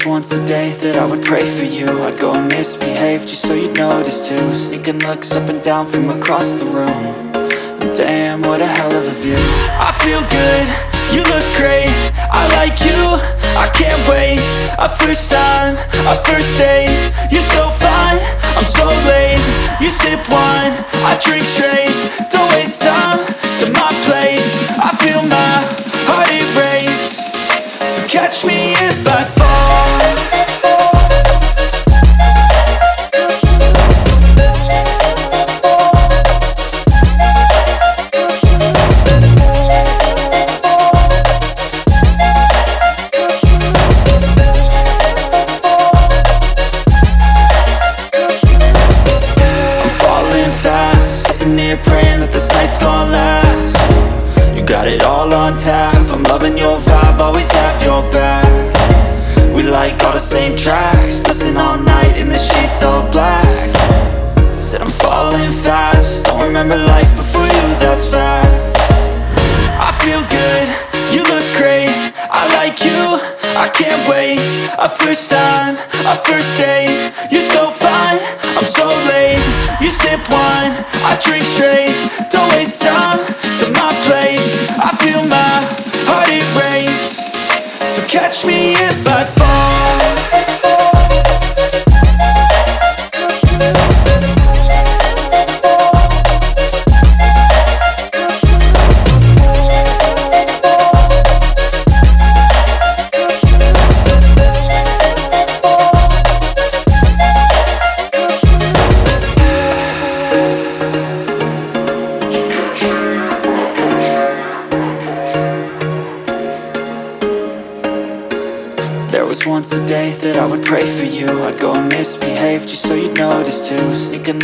once a day that I would pray for you. I'd go and misbehave just so you'd notice too. Sneaking looks up and down from across the room. And damn, what a hell of a view. I feel good, you look great, I like you, I can't wait. A first time, a first date, you're so fine, I'm so late. You sip wine, I drink straight. Don't waste time to my place. I feel my heart erase. So catch me if I fall. Praying that this night's gonna last. You got it all on tap, I'm loving your vibe, always have your back. We like all the same tracks, listen all night in the sheets all black. Said I'm falling fast, don't remember life before you, that's fact. I feel good, you look great, I like you, I can't wait. A first time, a first date, you're so fine, I'm so late. You sip wine, I drink straight. Don't waste time to my place. I feel my heart erase. So catch me if I fall. There was once a day that I would pray for you. I'd go and misbehave just so you'd notice too. Sneaking